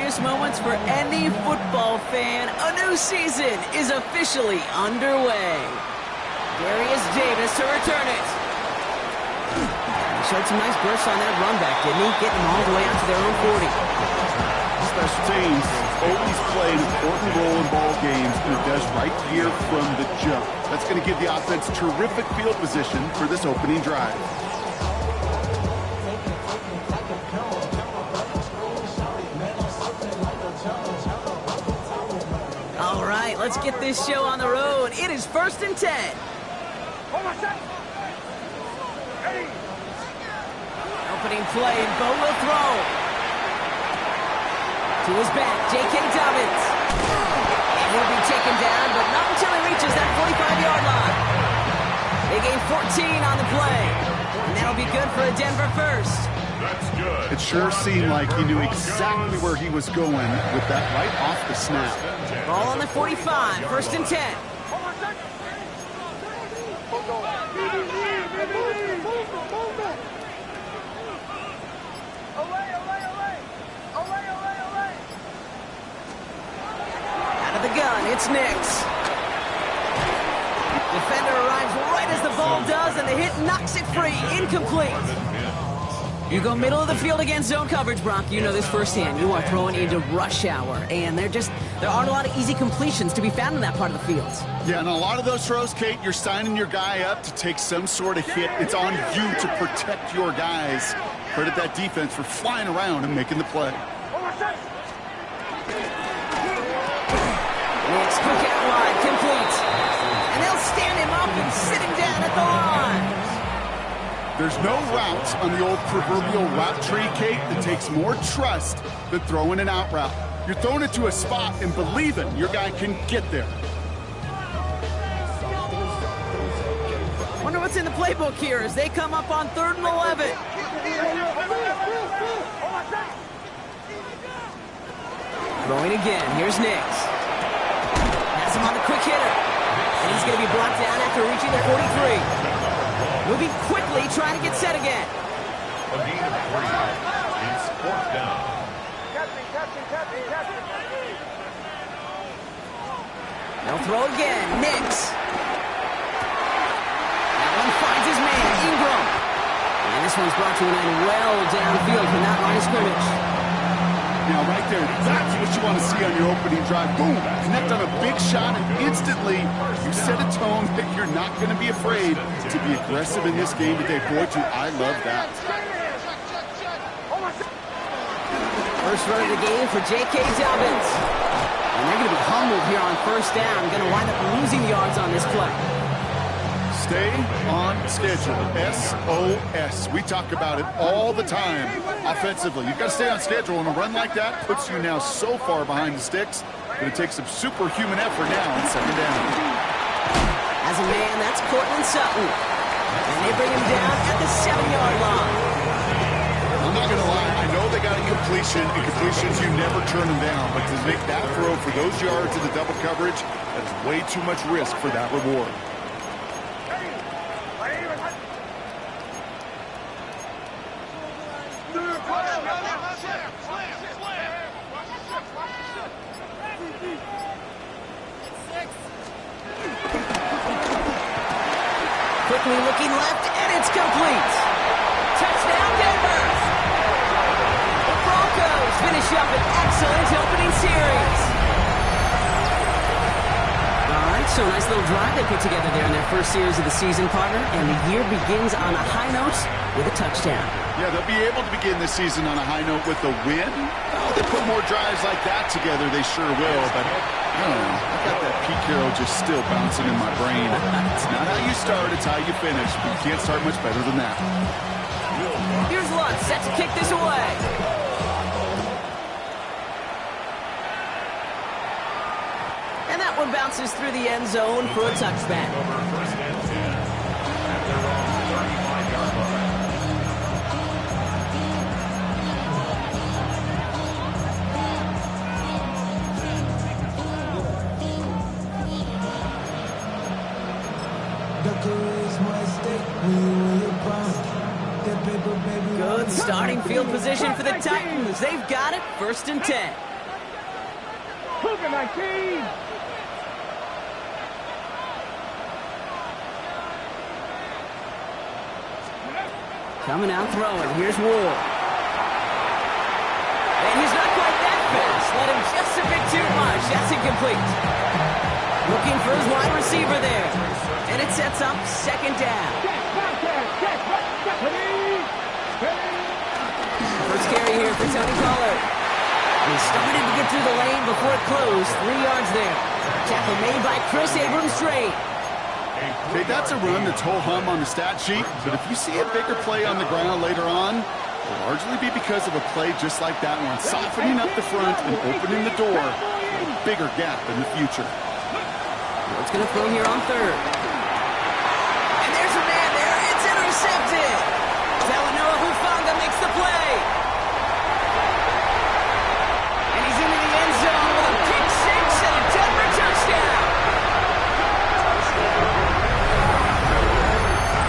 glorious moments for any football fan. A new season is officially underway. Darius Davis to return it. He showed some nice bursts on that run back, didn't he? Getting them all the way out to their own 40. Special teams always play an important role in ball games, and it does right here from the jump. That's going to give the offense terrific field position for this opening drive. All right, let's get this show on the road. It is 1st and 10. Opening play, and Bo will throw. To his back, J.K. Dobbins. And he'll be taken down, but not until he reaches that 45-yard line. They gain 14 on the play. And that'll be good for a Denver first. That's good. It sure seemed like he knew exactly where he was going with that right off the snap. Ball on the 45, 1st and 10. Out of the gun, it's Nix. Defender arrives right as the ball does, and the hit knocks it free. Incomplete. You go middle of the field against zone coverage, Brock. You know this firsthand. You are throwing into rush hour, and there aren't a lot of easy completions to be found in that part of the field. Yeah, and a lot of those throws, Kate, you're signing your guy up to take some sort of hit. It's on you to protect your guys. Credit that defense for flying around and making the play. Nix, quick out wide, complete. And they'll stand him up and sit him down at the line. There's no routes on the old proverbial route tree, Kate, that takes more trust than throwing an out route. You're throwing it to a spot and believing your guy can get there. Wonder what's in the playbook here as they come up on 3rd and 11. Throwing again. Here's Nix. Has him on the quick hitter. And he's going to be brought down after reaching the 43. Moving quickly, trying to get set again. A gain of 3. It's 4th down. They'll throw again. Nix. That one finds his man, Ingram. And this one's brought to an end well downfield from that line of scrimmage. Now, right there, that's what you want to see on your opening drive. Boom! Connect on a big shot, and instantly you set a tone that you're not going to be afraid to be aggressive in this game today. Boy, do I love that. First run of the game for J.K. Dobbins. And they're going to be humbled here on 1st down. Going to wind up losing yards on this play. Stay on schedule. SOS. We talk about it all the time offensively. You've got to stay on schedule, and a run like that puts you now so far behind the sticks. Going to take some superhuman effort now on 2nd down. As a man, that's Cortland Sutton. And they bring him down at the 7-yard line. I'm not going to lie. I know they got a completion, and completions, you never turn them down. But to make that throw for those yards in the double coverage, that is way too much risk for that reward. Quickly looking left, and it's complete. Touchdown, Denver. The Broncos finish up an excellent opening series. All right, so nice little drive they put together there in their first series of the season, partner, and the year begins on a high note with a touchdown. Yeah, they'll be able to begin this season on a high note with a win. Oh, they put more drives like that together, they sure will, but I don't know. I got that Pete Carroll just still bouncing in my brain. It's not how you start, it's how you finish. But you can't start much better than that. Here's Lutz set to kick this away. And that one bounces through the end zone for a touchback. First and 10 at their own 35-yard line. Good starting field position for the Titans. They've got it, 1st and 10. Coming out throwing. Here's Wool. And he's not quite that fast. Let him just a bit too much. That's incomplete. Looking for his wide receiver there. And it sets up second down. First carry here for Tony Pollard. He started to get through the lane before it closed. 3 yards there. Tackle made by Chris Abrams-Drain. Okay, that's a run that's ho-hum on the stat sheet, but if you see a bigger play on the ground later on, it'll largely be because of a play just like that one, softening up the front and opening the door for a bigger gap in the future. What's going to throw here on third? And there's a man there. It's intercepted. Talanoa Hufanga makes the play. And he's into the end zone with a pick six and a Denver touchdown.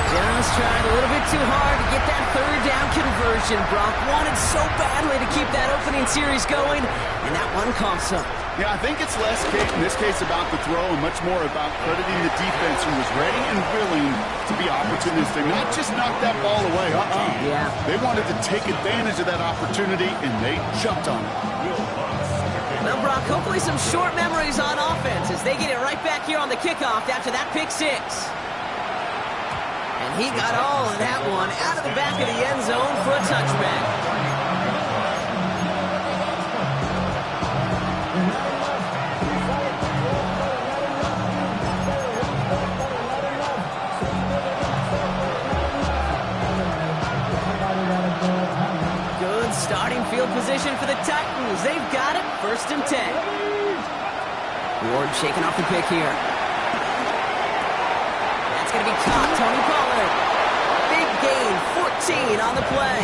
Just tried a little bit too hard to get that third down conversion. Brock wanted so badly to keep that opening series going, and that one cost him. Yeah, I think it's less, in this case, about the throw and much more about crediting the defense who was ready and willing to be opportunistic, not just knock that ball away. Yeah. They wanted to take advantage of that opportunity, and they jumped on it. Well, Brock, hopefully some short memories on offense as they get it right back here on the kickoff after that pick six. And he got all of that one out of the back of the end zone for a touchback. Good starting field position for the Titans. They've got it. 1st and 10. Ward shaking off the pick here. That's going to be caught. Tony Pollard. Big gain. 14 on the play.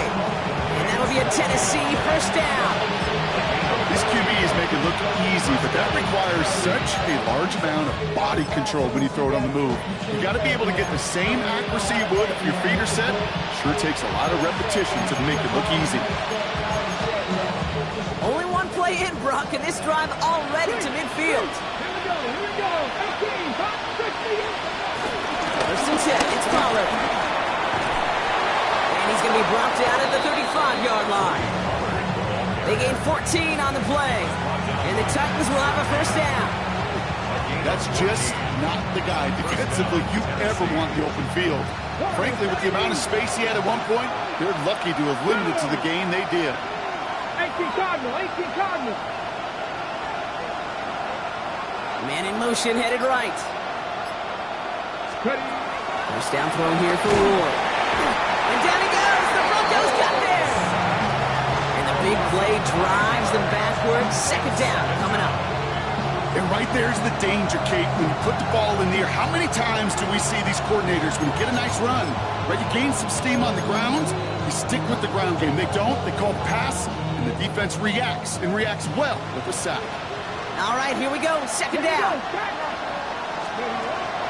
And that'll be a Tennessee first down. These QBs make it look easy, but that requires such a large amount of body control when you throw it on the move. You got to be able to get the same accuracy you would if your feet are set. Sure takes a lot of repetition to make it look easy. Only one play in, Brock, and this drive already to midfield. Here we go. 1st and 10. It's Pollard. And he's going to be brought down at the 35-yard line. They gain 14 on the play, and the Titans will have a first down. That's just not the guy defensively you ever want the open field. Frankly, with the amount of space he had at one point, they're lucky to have limited to the gain they did. 18 Cardinal. Man in motion, headed right. Ready. First down throw here for Ward. And down he goes. The Broncos got there. And the big play drives them backwards. Second down coming up. And right there's the danger, Kate. When you put the ball in the air, how many times do we see these coordinators, when you get a nice run, right, you gain some steam on the ground, you stick with the ground game. They don't. They call pass, and the defense reacts, and reacts well with a sack. All right, here we go. Second down.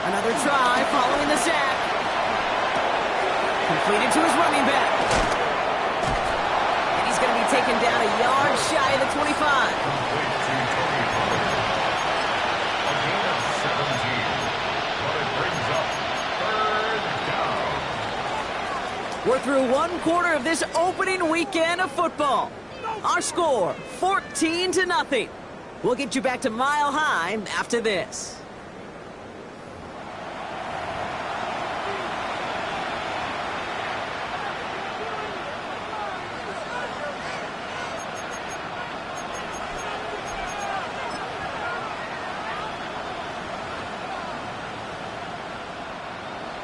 Another try following the sack. Completed to his running back. And he's going to be taken down a yard shy of the 25. We're through one quarter of this opening weekend of football. Our score, 14-0. We'll get you back to Mile High after this.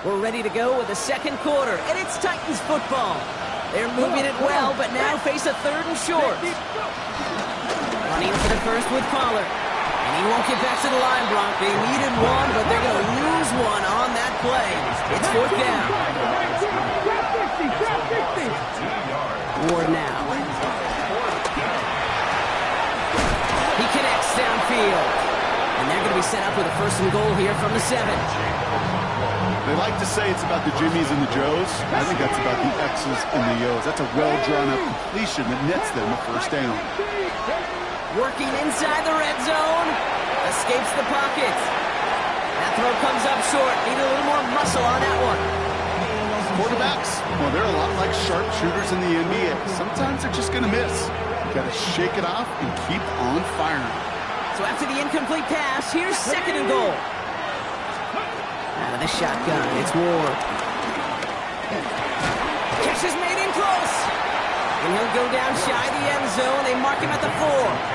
We're ready to go with the second quarter, and it's Titans football. They're moving it well, but now face a 3rd and short. Running for the first with Pollard. And he won't get back to the line, Brock. They needed one, but they're going to lose one on that play. It's 4th down. Ward now. He connects downfield. And they're going to be set up with a 1st and goal here from the 7. They like to say it's about the Jimmies and the Joes. I think that's about the X's and the O's. That's a well-drawn-up completion that nets them a first down. Working inside the red zone. Escapes the pocket. That throw comes up short. Need a little more muscle on that one. Quarterbacks, well, they're a lot like sharpshooters in the NBA. Sometimes they're just going to miss. You got to shake it off and keep on firing. So after the incomplete pass, here's 2nd and goal. Out of the shotgun, it's Ward. Catch is made in close. And he'll go down shy of the end zone. They mark him at the 4.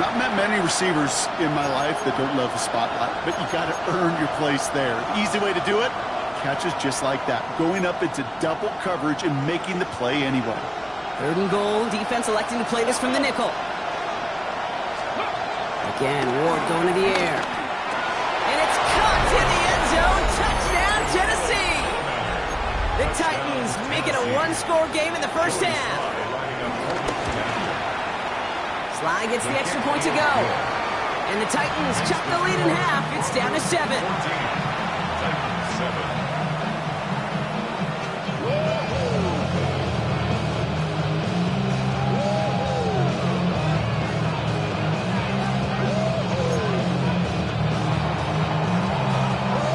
Not met many receivers in my life that don't love the spotlight, but you got to earn your place there. Easy way to do it, catches just like that, going up into double coverage and making the play anyway. 3rd and goal, defense electing to play this from the nickel. Again, Ward going to the air. And it's caught in the end zone. Touchdown, Tennessee! The Titans make it a one-score game in the first half. Sly gets the extra point to go. And the Titans chop the lead in half. It's down to 7.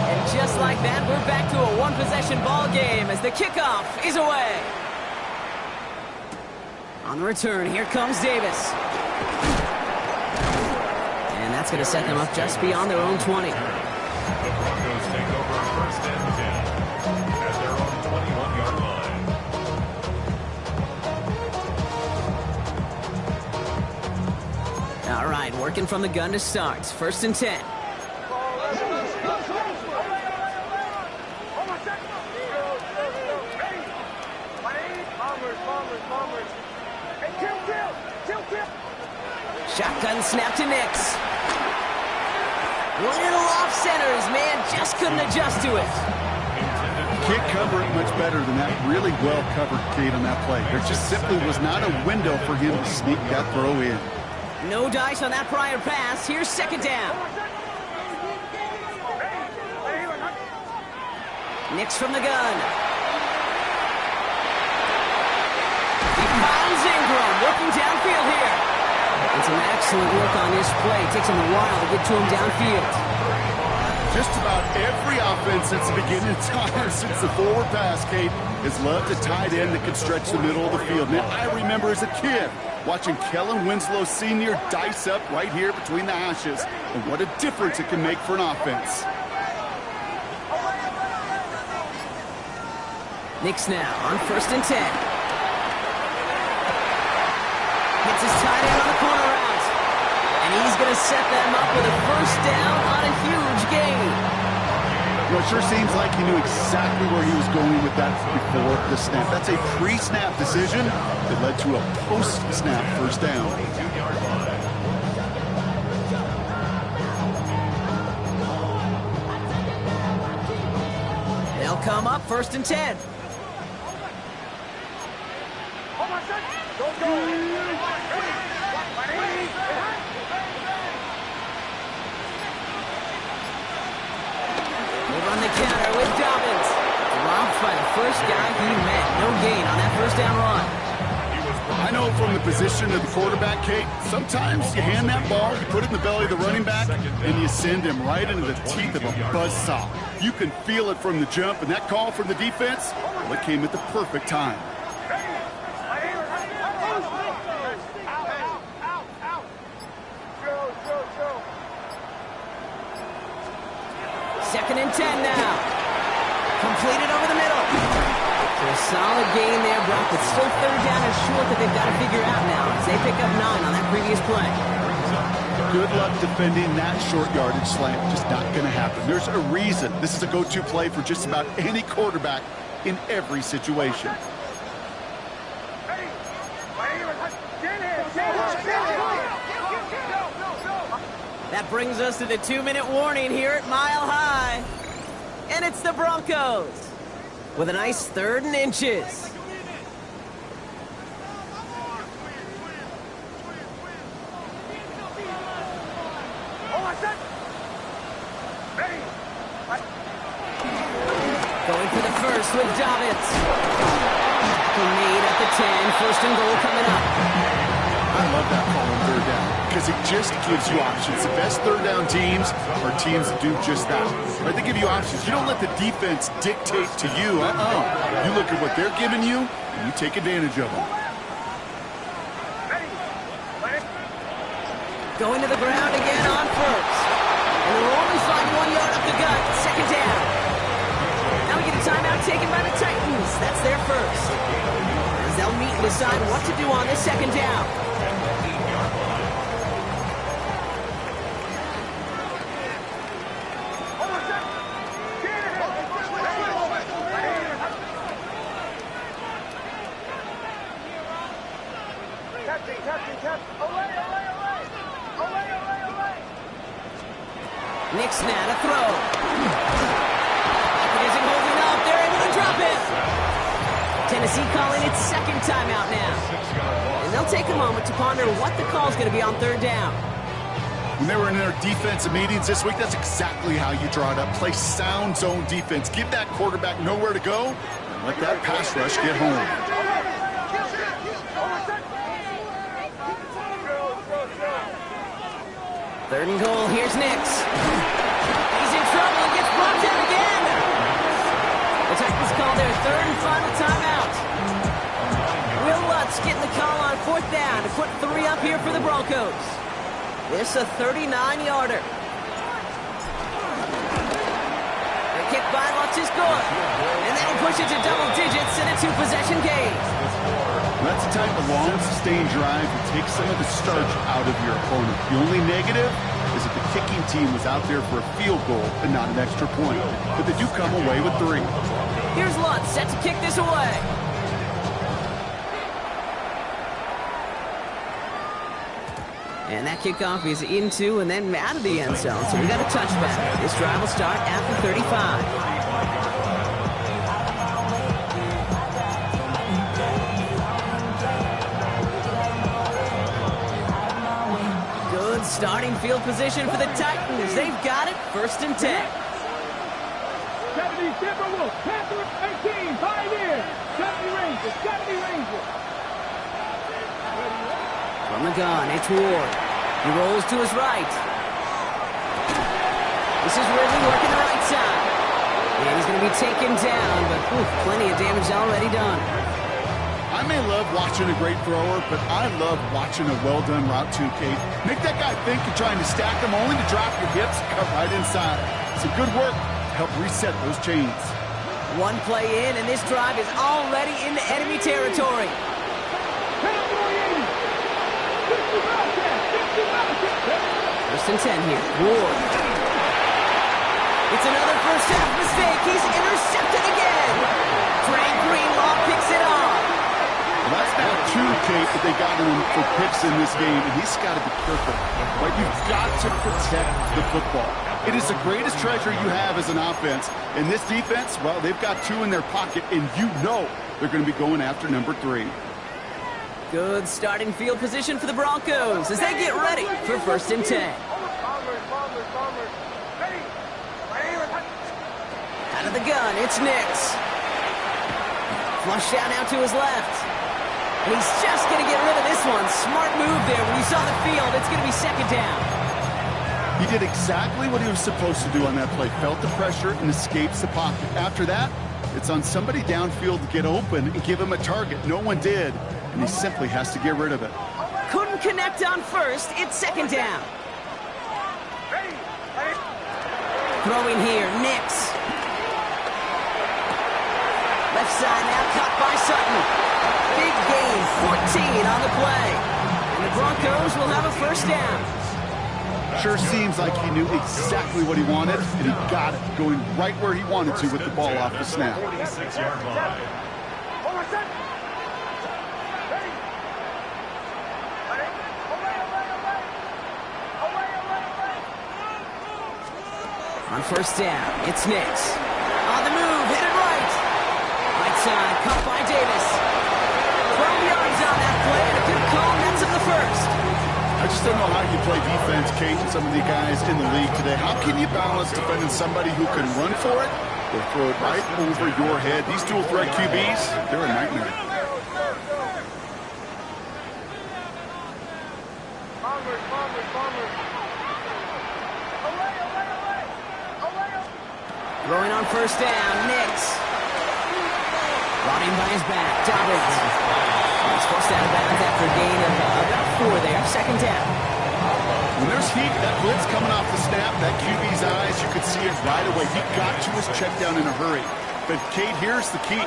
And just like that, we're back to a one-possession ball game as the kickoff is away. On the return, here comes Davis. And that's going to set them up just beyond their own 20. The Broncos take over 1st and 10 at their own 21-yard line. All right, working from the gun to start. 1st and 10. Shotgun snap to Nix. Little off center. His man just couldn't adjust to it. Can't cover it much better than that. Really well covered, Kate, on that play. There just simply was not a window for him to sneak that throw in. No dice on that prior pass. Here's 2nd down. Nix from the gun. He finds Ingram working downfield here. And some excellent work on this play. It takes him a while to get to him downfield. Just about every offense since the beginning of time, since the forward pass, Kate, has loved a tight end that can stretch the middle of the field. Now, I remember as a kid watching Kellen Winslow Sr. dice up right here between the hashes. And what a difference it can make for an offense. Nix now on 1st and 10. Hits his tight end on the corner route. And he's going to set them up with a 1st down on a huge gain. Well, it sure seems like he knew exactly where he was going with that before the snap. That's a pre-snap decision that led to a post-snap 1st down. They'll come up 1st and 10. They run the counter with Dobbins. Dropped by the first guy he met. No gain on that 1st down run. I know from the position of the quarterback, Kate, sometimes you hand that ball, you put it in the belly of the running back, and you send him right into the teeth of a buzzsaw. You can feel it from the jump, and that call from the defense, well, it came at the perfect time. 2nd and 10 now. Completed over the middle. So a solid gain there, Brock, but still 3rd down and short that they've got to figure out now as they pick up 9 on that previous play. Good luck defending that short yardage slant. Just not going to happen. There's a reason this is a go-to play for just about any quarterback in every situation. That brings us to the 2-minute warning here at Mile High. And it's the Broncos with a nice 3rd and inches. Going for the first with Dobbins. Made at the 10, 1st and goal coming up. I love that call on third down because it just gives you options. The best third down teams are teams that do just that. Right? They give you options. You don't let the defense dictate to you. You look at what they're giving you, and you take advantage of them. Going to the ground again on first. And they'll only find 1 yard up the gut. Second down. Now we get a timeout taken by the Titans. That's their first. As they'll meet and decide what to do on this second down. Nick's now to throw. It isn't holding up. They're able to drop it. Tennessee calling its second timeout now. And they'll take a moment to ponder what the call is going to be on third down. When they were in their defensive meetings this week, that's exactly how you draw it up. Play sound zone defense. Give that quarterback nowhere to go and let that pass rush get home. Third and goal, here's Nix. He's in trouble and gets brought down again. The Titans call their third and final timeout. Will Lutz getting the call on fourth down to put 3 up here for the Broncos. This a 39-yarder. The kick by Lutz is good. And that'll push it to double digits in a 2-possession game. That's the type of long, sustained drive that takes some of the starch out of your opponent. The only negative is that the kicking team was out there for a field goal and not an extra point. But they do come away with 3. Here's Lutz set to kick this away. And that kickoff is into and then out of the end zone. So we got a touchback. This drive will start at the 35. Starting field position for the Titans. They've got it. First and 10. 70 Timberwolves. Panthers 18. Pioneers. 70 Rangers. 70 Rangers. From the gun, it's Ward. He rolls to his right. This is Ridley working the right side. And he's going to be taken down, but plenty of damage already done. I may love watching a great thrower, but I love watching a well-done route too, Kate. Make that guy think you're trying to stack them only to drop your hips and cut right inside. Some good work to help reset those chains. One play in, and this drive is already into enemy territory. First and 10 here. Ward. It's another first half mistake. He's intercepted again. Trey Greenlaw picks it off. Well, that's now 2, Kate, that they got him for picks in this game, and he's got to be careful. But you've got to protect the football. It is the greatest treasure you have as an offense. And this defense, well, they've got 2 in their pocket, and you know they're going to be going after number 3. Good starting field position for the Broncos as they get ready for first and 10. Out of the gun, it's Nix. Flush down now to his left. And he's just going to get rid of this one. Smart move there. When you saw the field, it's going to be second down. He did exactly what he was supposed to do on that play. Felt the pressure and escapes the pocket. After that, it's on somebody downfield to get open and give him a target. No one did, and he simply has to get rid of it. Couldn't connect on first. It's second down. Throwing here, Nix. Left side now, caught by Sutton. Big gain, 14 on the play. And the Broncos will have a first down. Sure seems like he knew exactly what he wanted, and he got it, going right where he wanted to with the ball off the snap. 46-yard line. On first down, it's Nix. On the move, hit it right. Right side, caught by Davis. 12 yards on that play, and a good call nets him the first. I just don't know how you play defense, Kate, and some of the guys in the league today. How can you balance defending somebody who can run for it or throw it right over your head? These dual threat QBs, they're a nightmare. Throwing on first down, Nix. Brought in by his back, Dobbins. He's forced out of bounds after a gain of about 4 there, second down. When there's heat, that blitz coming off the snap, that QB's eyes, you could see it right away. He got to his check down in a hurry. But, Kate, here's the key.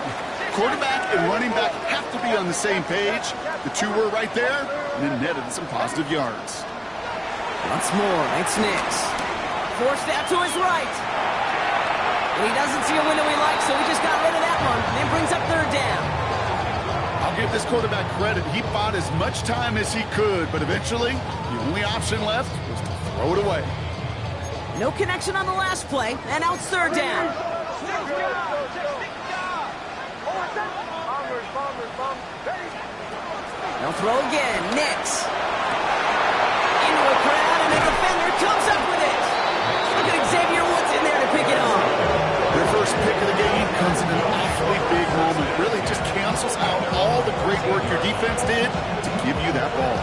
Quarterback and running back have to be on the same page. The two were right there, and it netted some positive yards. Once more, it's Nix. Forced out to his right. And he doesn't see a window he likes, so he just got rid of that one. And brings up third down. I'll give this quarterback credit. He bought as much time as he could, but eventually, the only option left was to throw it away. No connection on the last play, and now it's third down. They'll throw again. Nix. Into a crowd, and the defender comes up with it. Look at Xavier Woods in there to pick it off. Their first pick of the game comes in an awfully big moment. It really just cancels out all the great work your defense did to give you that ball.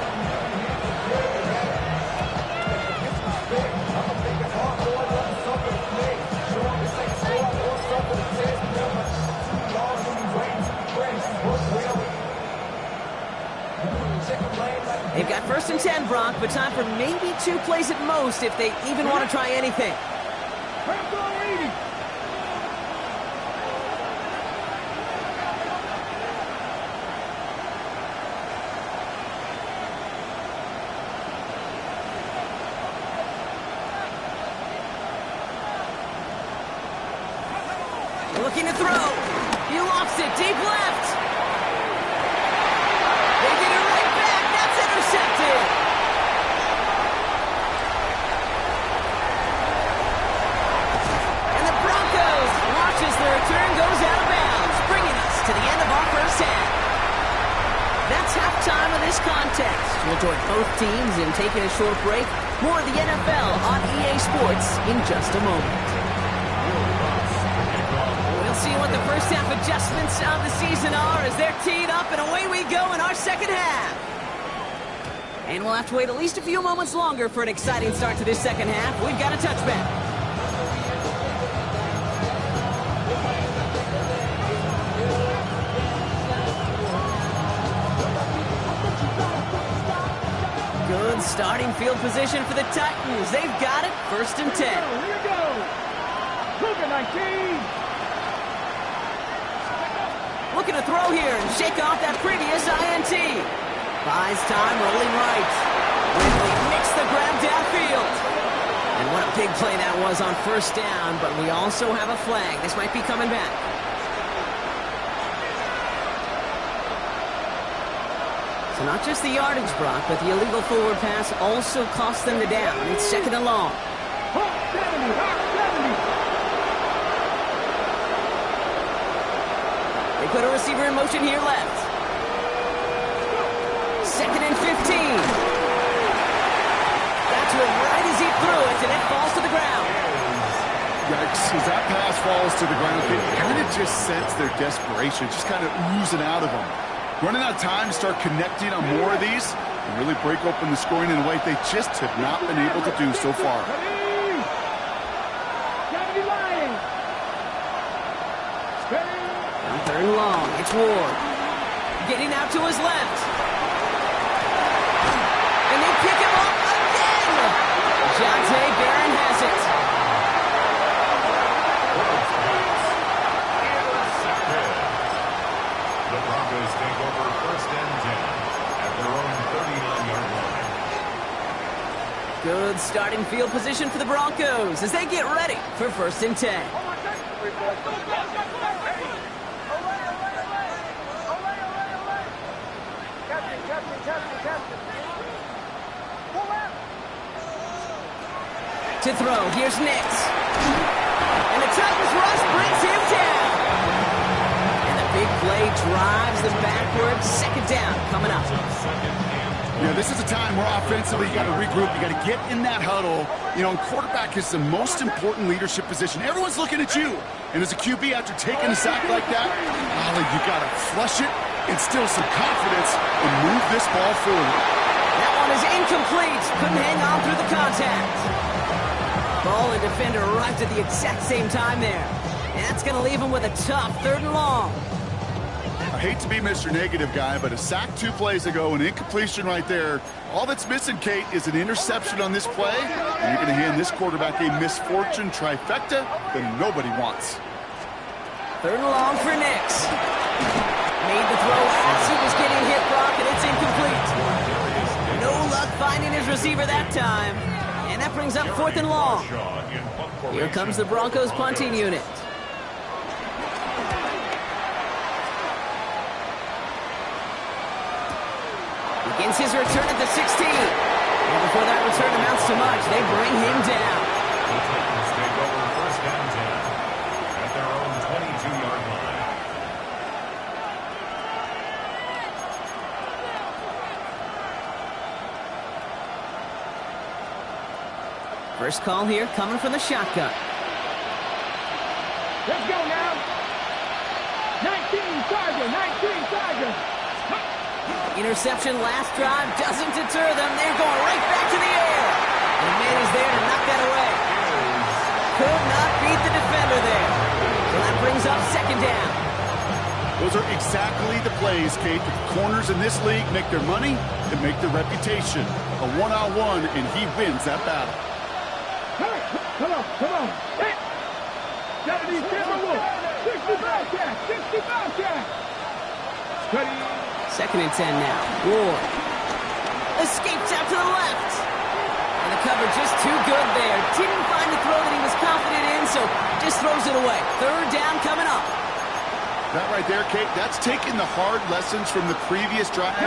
They've got first and 10, Brock, but time for maybe 2 plays at most if they even want to try anything. Looking to throw. He lost it deep left. They get it right back. That's intercepted. And the Broncos watch as the return goes out of bounds, bringing us to the end of our first half. That's halftime of this contest. We'll join both teams in taking a short break. More of the NFL on EA Sports in just a moment. See what the first half adjustments of the season are as they're teed up, and away we go in our second half. And we'll have to wait at least a few moments longer for an exciting start to this second half. We've got a touchback. Good starting field position for the Titans. They've got it, first and 10. Here we go. Luka 19. Looking to throw here and shake off that previous INT. Buys time, rolling right. Ridley makes the grab downfield. And what a big play that was on first down, but we also have a flag. This might be coming back. So not just the yardage, Brock, but the illegal forward pass also cost them the down. It's second and long. 70. They put a receiver in motion here left. Second and 15. Got to it right as he threw it, and it falls to the ground. Yikes, as that pass falls to the ground, you kind of just sense their desperation, just kind of oozing out of them. Running out of time to start connecting on more of these and really break open the scoring in a way they just have not been able to do so far. Third and long. It's Ward. Getting out to his left. And they pick him up again. Jonte Barron has it. The Broncos take over first and 10 at their own 39-yard line. Good starting field position for the Broncos as they get ready for first and 10. To throw, here's Nix. And the Titans rush brings him down. And the big play drives them backwards. Second down coming up. Yeah, this is a time where offensively you got to regroup. You got to get in that huddle. You know, quarterback is the most important leadership position. Everyone's looking at you. And as a QB, after taking a sack like that, you got to flush it, instill some confidence, and move this ball forward. That one is incomplete. Couldn't hang on through the contact. Ball and defender arrived at the exact same time there. And that's going to leave him with a tough 3rd and long. I hate to be Mr. Negative guy, but a sack 2 plays ago, an incompletion right there. All that's missing, Kate, is an interception on this play. And you're going to hand this quarterback a misfortune trifecta that nobody wants. 3rd and long for Nix. Made the throw as he was getting hit, Brock, and it's incomplete. No luck finding his receiver that time. And that brings up 4th and long. Here comes the Broncos punting unit. Begins his return at the 16. And before that return amounts to much, they bring him down. The Titans take over 1st and 10 at their own 22-yard line. First call here coming from the shotgun. Let's go now. 19 Tiger. Interception last drive doesn't deter them. They're going right back to the air. And man is there to knock that away. Could not beat the defender there. So that brings up 2nd down. Those are exactly the plays, Kate, that the corners in this league make their money and make their reputation. A one-on-one, and he wins that battle. Come on. Hey. Gotta be careful. 65 catch. Ready. 2nd and 10 now. Ward escapes out to the left. And the cover just too good there. Didn't find the throw that he was confident in, so just throws it away. 3rd down coming up. That right there, Kate, that's taking the hard lessons from the previous drive,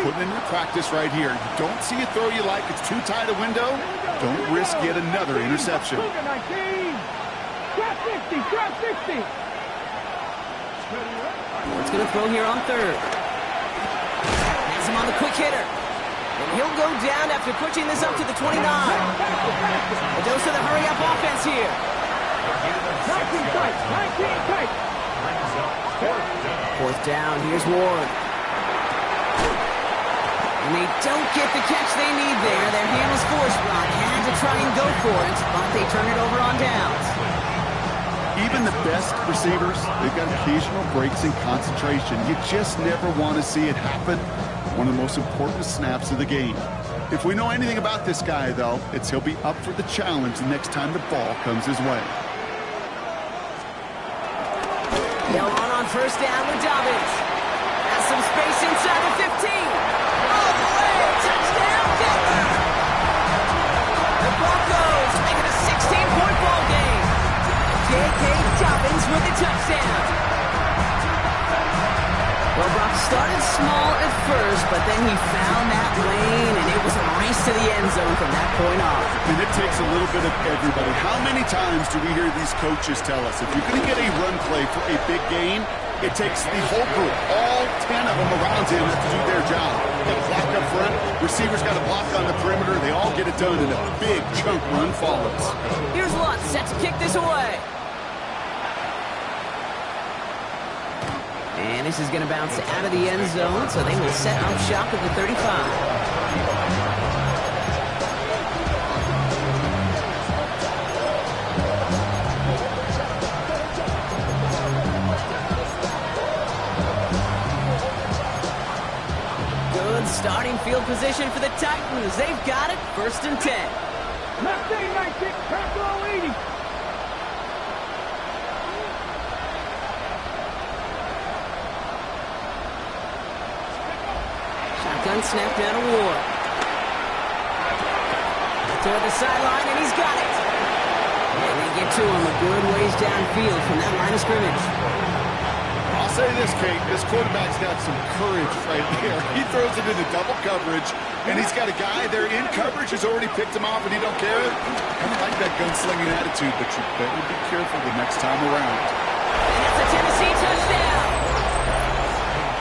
putting in your practice right here. You don't see a throw you like, it's too tight a window, don't risk yet another interception. Drop 60. Ward's going to throw here on 3rd. Has him on the quick hitter. And he'll go down after pushing this up to the 29. A dose of the hurry-up offense here. 19 tight. 4th down, here's Ward. And they don't get the catch they need there. Their hand was forced, Brock. Had to try and go for it, but they turn it over on downs. Even the best receivers, they've got occasional breaks in concentration. You just never want to see it happen. One of the most important snaps of the game. If we know anything about this guy, though, it's he'll be up for the challenge the next time the ball comes his way. They'll run on 1st down with Dobbins. Has some space inside the 15. All the way, touchdown, Denver! The Broncos make it a 16-point ball game. J.K. Dobbins with the touchdown. Well, Brock started small at first, but then he found that lane, and it was a race to the end zone from that point on. And it takes a little bit of everybody. How many times do we hear these coaches tell us, if you're going to get a run play for a big game, it takes the whole group, all 10 of them around him to do their job. Got to block up front, receivers got to block on the perimeter, they all get it done, and a big chunk run follows. Here's Lutz set to kick this away. And this is going to bounce out of the end zone, so they will set up shop at the 35. Good starting field position for the Titans. They've got it, 1st and 10. Left 19, Purple 80. Gun snapped out of Ward. Toward the sideline, and he's got it. And they get to him a good ways downfield from that line of scrimmage. I'll say this, Kate, this quarterback's got some courage right here. He throws it into double coverage, and he's got a guy there in coverage who's already picked him off, and he don't care. Kind of like that gunslinging attitude, but you better be careful the next time around. And that's a Tennessee touchdown.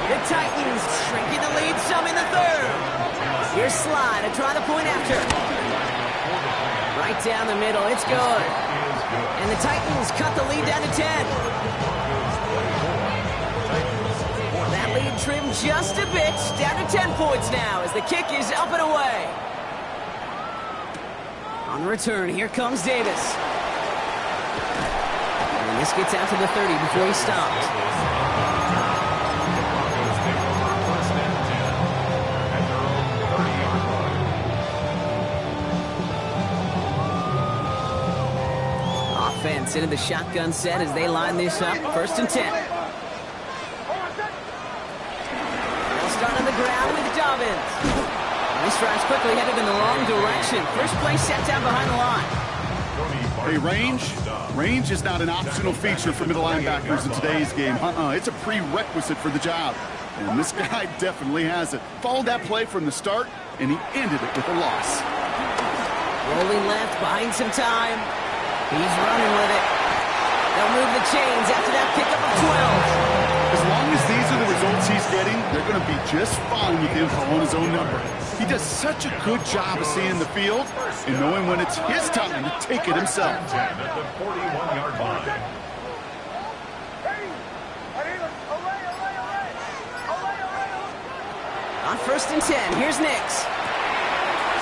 The Titans shrinking the lead some in the 3rd. Here's Sly to try the point after. Right down the middle, it's good. And the Titans cut the lead down to 10. That lead trimmed just a bit, down to 10 points now as the kick is up and away. On the return, here comes Davis. And this gets out to the 30 before he stops. The Broncos take over first and 10 at their own 30-yard line. Offense into the shotgun set as they line this up. First and 10. They'll start on the ground with Dobbins. This drive's quickly headed in the wrong direction. First play set down behind the line. Hey, range is not an optional feature for middle linebackers in today's game. It's a prerequisite for the job. And this guy definitely has it. Followed that play from the start, and he ended it with a loss. Rolling left, buying some time. He's running with it. They'll move the chains after that pickup of 12. As long as these are the results he's getting, they're going to be just fine with him calling his own number. He does such a good job of seeing the field and knowing when it's his time to take it himself. 10 at the 41-yard line. On first and 10, here's Nix.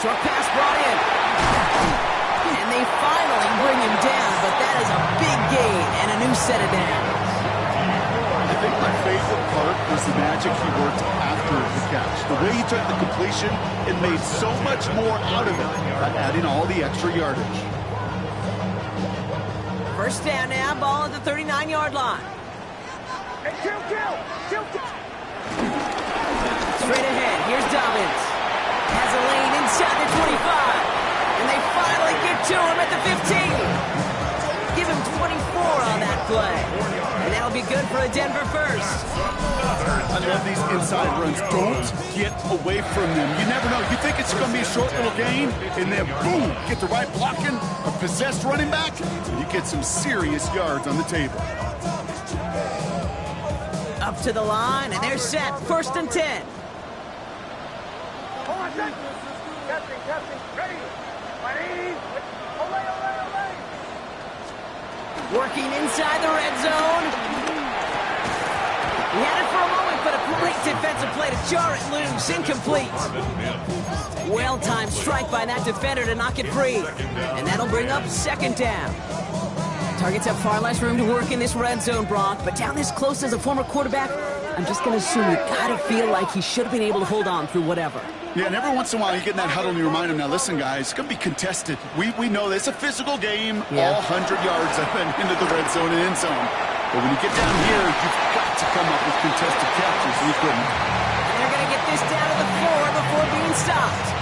Short pass brought in. And they finally bring him down, but that is a big gain and a new set of downs. I think my favorite part was the magic he worked after the catch. The way he took the completion and made so much more out of it by adding all the extra yardage. First down now, ball at the 39-yard line. Straight ahead, here's Dobbins. Has a lane inside the 25. And they finally get to him at the 15. Give him 24 on that play. And that'll be good for a Denver first. I love these inside runs. Don't get away from them. You never know. You think it's going to be a short little gain, and then boom, get the right blocking, a possessed running back, and you get some serious yards on the table. Up to the line, and they're set. First and 10. Working inside the red zone. He had it for a moment, but a great defensive play to jar it loose. Incomplete. Well-timed strike by that defender to knock it free. And that'll bring up second down. Targets have far less room to work in this red zone, Brock, but down this close as a former quarterback, I'm just going to assume you got to feel like he should have been able to hold on through whatever. Yeah, and every once in a while you get in that huddle and you remind him, now listen, guys, it's going to be contested. We know this. It's a physical game, all 100 yards into the red zone and end zone. But when you get down here, you've got to come up with contested catches, and you couldn't. And they're going to get this down to the 4 before being stopped.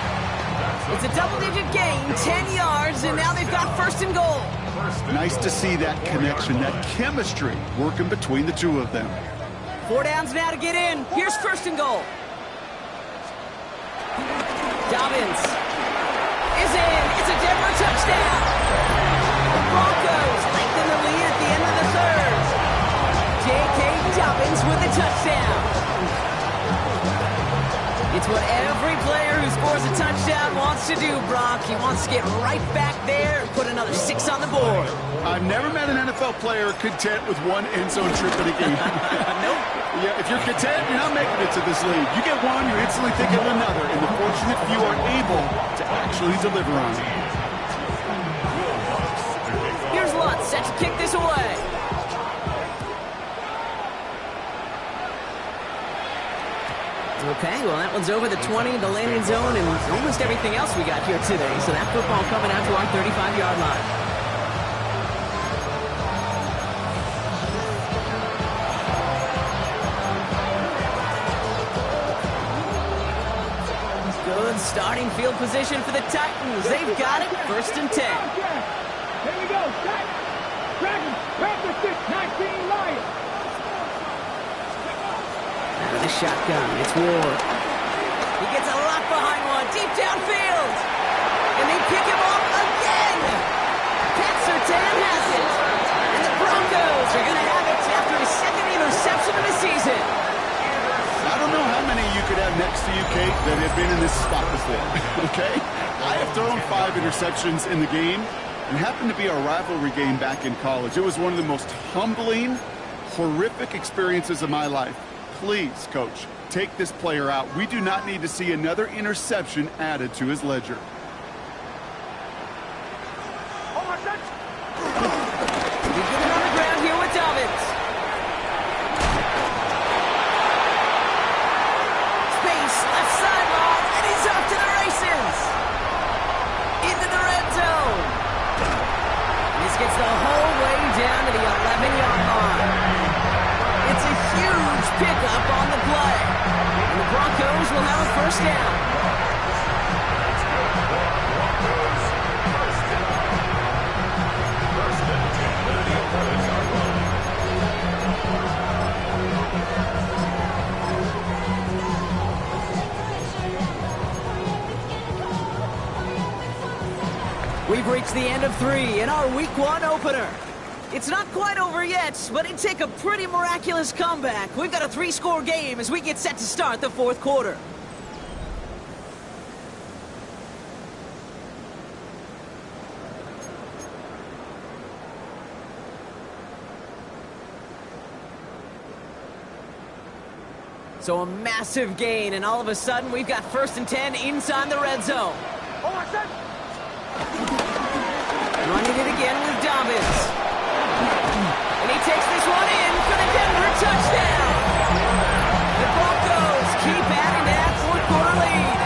It's a double-digit gain, 10 yards, and now they've got first and goal. Nice to see that connection, that chemistry working between the two of them. 4 downs now to get in. Here's first and goal. Dobbins is in. It's a Denver touchdown. The Broncos lengthen the lead at the end of the third. J.K. Dobbins with a touchdown. It's what every player who scores a touchdown wants to do, Brock. He wants to get right back there and put another 6 on the board. I've never met an NFL player content with one end zone trip in a game. Nope. Yeah, if you're content, you're not making it to this league. You get one, you're instantly thinking of another, and the fortunate few are able to actually deliver on it. Here's Lutz set to kick this away. Okay, well, that one's over the 20, the landing zone, and almost everything else we got here today. So that football coming out to our 35-yard line. Good starting field position for the Titans. They've got it, first and 10. Here we go. Dragons, Panthers 6, 19 Lions. Out of the shotgun, it's Ward. He gets a lock behind one, deep downfield. And they pick him off again. Pat Surtain has it. And the Broncos are going to have it after his second interception of the season. I don't know how many you could have next to you, Kate, that have been in this spot before, okay? I have thrown 5 interceptions in the game, and happened to be a rivalry game back in college. It was one of the most humbling, horrific experiences of my life. Please, Coach, take this player out. We do not need to see another interception added to his ledger. Broncos will have a first down. Broncos, first down. First and 10 at the 11-yard line. We've reached the end of 3 in our Week 1 opener. It's not quite over yet, but it'd take a pretty miraculous comeback. We've got a 3-score game as we get set to start the 4th quarter. So a massive gain, and all of a sudden we've got 1st and 10 inside the red zone. Running it again with Dobbins. And he takes this one in for the Denver touchdown. The Broncos keep adding that 4th quarter lead.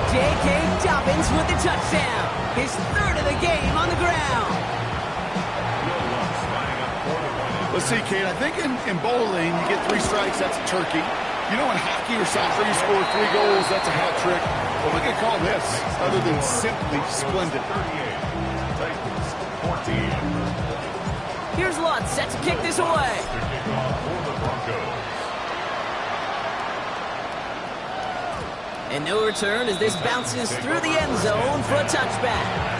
J.K. Dobbins with the touchdown. His 3rd of the game on the ground. Let's see, Kate, I think in bowling, you get 3 strikes, that's a turkey. You know, in hockey or soccer, you score 3 goals, that's a hat trick. What we can call this, other than simply splendid? 38, Titans, 14. Here's Lutz set to kick this away. The kickoff for the Broncos. And no return as this bounces through the end zone for a touchback.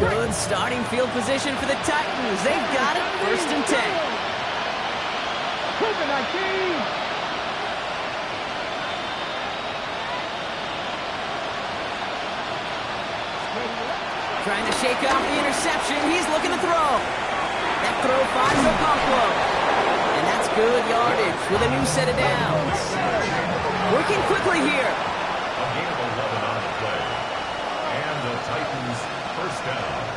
Good starting field position for the Titans. They've got it, 1st and 10. Trying to shake off the interception. He's looking to throw. That throw finds Okonkwo. And that's good yardage with a new set of downs. Working quickly here. A gain of 11 on the play. And the Titans, first down.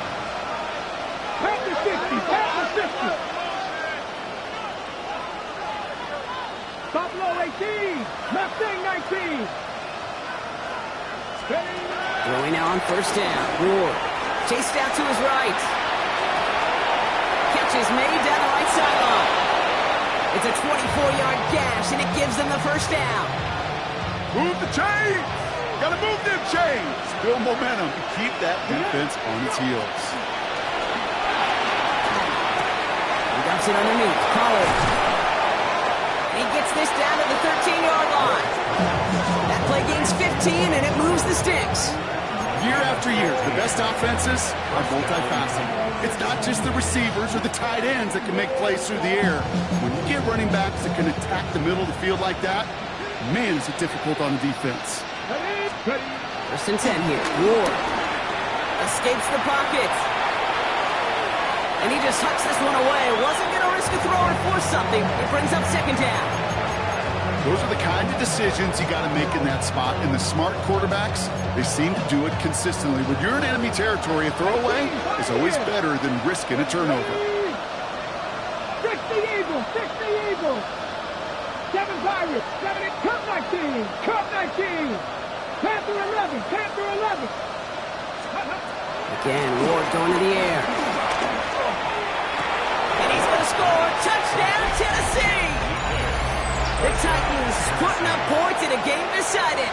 Pass the 50, pass the 50. Buffalo 18, Mustang 19. Throwing now on 1st down. Ward chased out to his right. Catch is made down the right sideline. It's a 24-yard gash, and it gives them the 1st down. Move the chains! Gotta move them chains! Build momentum and keep that defense on its heels. He dumps it underneath. Collins. He gets this down to the 13-yard line. That play gains 15, and it moves the sticks. Year after year, the best offenses are multifaceted. It's not just the receivers or the tight ends that can make plays through the air. When you get running backs that can attack the middle of the field like that, man, is it difficult on the defense. 1st and 10 here. Ward escapes the pocket. And he just hucks this one away. Wasn't going to risk a throw or force something. It brings up 2nd down. Those are the kind of decisions you got to make in that spot. And the smart quarterbacks, they seem to do it consistently. When you're in enemy territory, a throwaway is always better than risking a turnover. 60 Eagles, 60 Eagles. 7 Pirates, 7 Cup 19, Cup 19. Panther 11, Panther 11. Again, Ward going to the air. And he's going to score. Touchdown, Tennessee. The Titans putting up points in a game decided.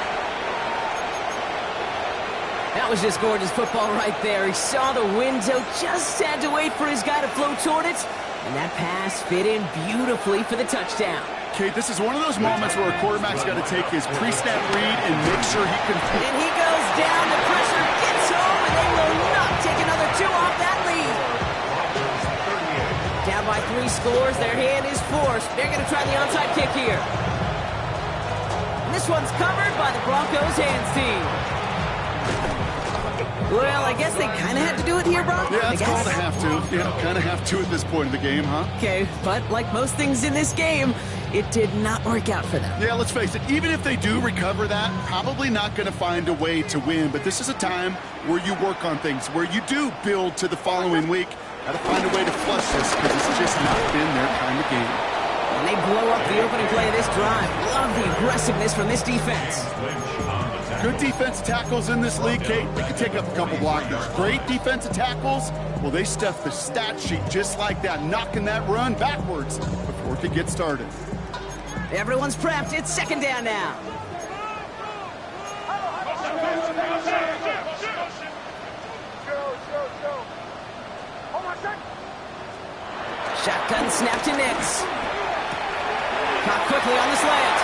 That was just gorgeous football right there. He saw the window, just had to wait for his guy to flow toward it. And that pass fit in beautifully for the touchdown. Kate, this is one of those moments where a quarterback's got to take his pre-snap read and make sure he can... And he goes down, the pressure gets home, and they will not take another 2 off that lead. Down by 3 scores, their hand is forced. They're going to try the onside kick here. And this one's covered by the Broncos hands team. Well, I guess they kind of had to do it here, Brock. Yeah, it's called a have to. Yeah, kind of have to at this point in the game, huh? Okay, but like most things in this game, it did not work out for them. Yeah, let's face it, even if they do recover that, probably not going to find a way to win. But this is a time where you work on things, where you do build to the following week. Got to find a way to flush this because it's just not been their kind of game. And they blow up the opening play of this drive. Love the aggressiveness from this defense. Good defensive tackles in this league, Kate. They can take up a couple blockers. Great defensive tackles, well, they stuff the stat sheet just like that, knocking that run backwards before it could get started. Everyone's prepped. It's second down now. Shotgun snap to Nix. Caught quickly on the slant.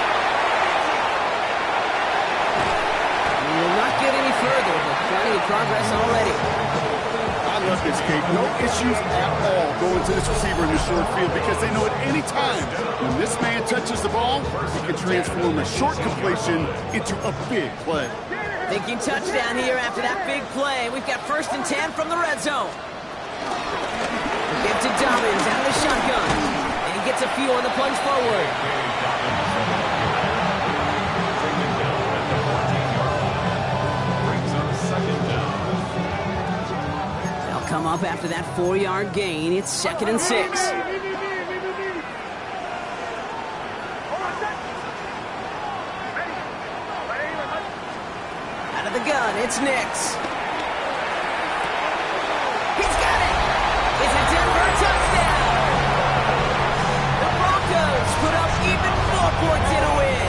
We will not get any further, but plenty of progress already. I love this, Kate. No issues at all going to this receiver in the short field because they know at any time when this man touches the ball, he can transform a short completion into a big play. Thinking touchdown here after that big play. We've got 1st and 10 from the red zone. Give to Dobbins out of the shotgun. And he gets a few on the plunge forward. They'll come up after that 4-yard gain. It's 2nd and 6. Out of the gun, it's Nix. He's got it! It's a Denver touchdown! The Broncos put up even more points in a win.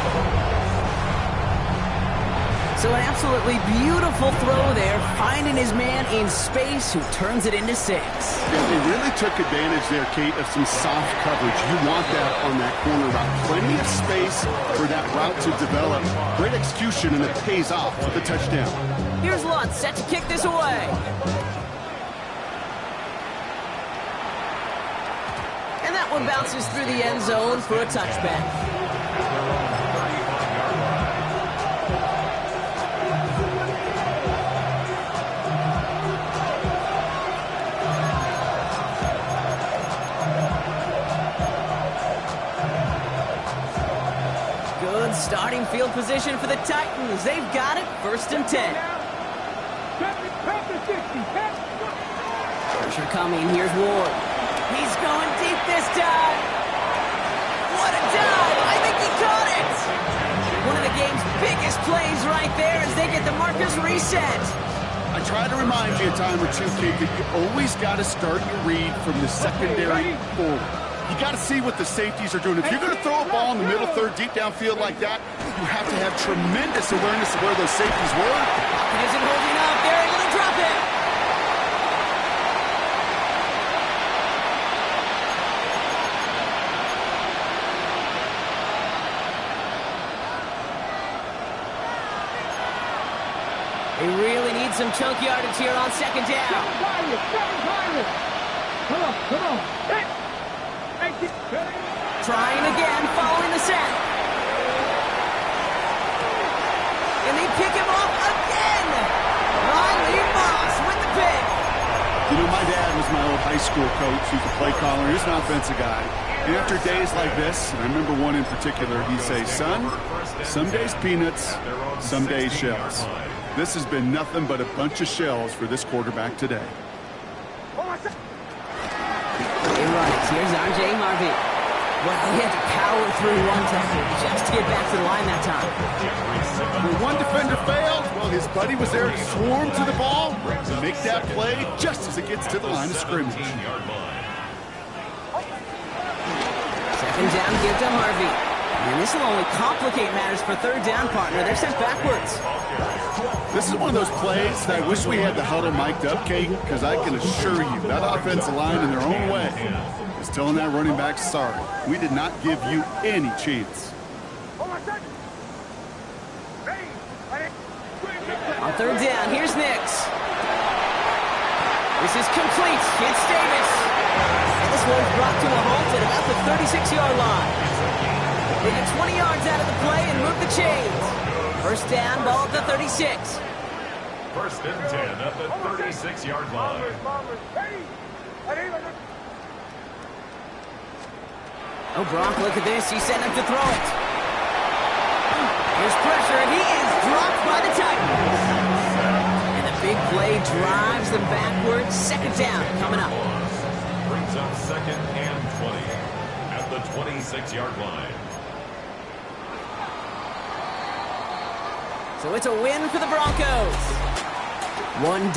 So an absolutely beautiful throw there, finding his man in space who turns it into 6. Yeah, they really took advantage there, Kate, of some soft coverage. You want that on that corner route. Plenty of space for that route to develop. Great execution, and it pays off with the touchdown. Here's Lutz set to kick this away. And that one bounces through the end zone for a touchback. Good starting field position for the Titans. They've got it, 1st and 10. Pressure coming, here's Ward. He's going deep this time. What a dive! I think he caught it! One of the game's biggest plays right there as they get the markers reset. I try to remind you a time or two, Kate, that you always got to start your read from the secondary forward. You got to see what the safeties are doing. If you're going to throw a ball in the middle third, deep downfield like that, you have to have tremendous awareness of where those safeties were. He isn't holding up. They're able to drop it. They really need some chunk yardage here on 2nd down. Come on. Trying again, following the sack. And they pick him off again. Riley Moss with the pick. You know, my dad was my old high school coach. He's a play caller. He's an offensive guy. And after days like this, and I remember one in particular, he'd say, son, some days peanuts, some days shells. This has been nothing but a bunch of shells for this quarterback today. Here's R.J. Harvey. Well, he had to power through one tackle just to get back to the line that time. When one defender failed, well, his buddy was there to swarm to the ball to make that play just as it gets to the line of scrimmage. 2nd down, give to Harvey. And this will only complicate matters for 3rd down, partner. They're sent backwards. This is one of those plays that I wish we had the huddle mic'd up, Kate, because I can assure you that offensive line in their own way is telling that running back, sorry, we did not give you any chance. On 3rd down, here's Nix. This is complete. It's Davis. And this one's brought to a halt at about the 36-yard line. They get 20 yards out of the play and move the chains. 1st down, ball at the 36. 1st and 10 at the 36-yard line. Oh, Brock, look at this. He sent him to throw it. Here's pressure, and he is dropped by the Titans. And the big play drives them backwards. 2nd down coming up. Brings up 2nd and 20 at the the 26-yard line. So it's a win for the Broncos. One down.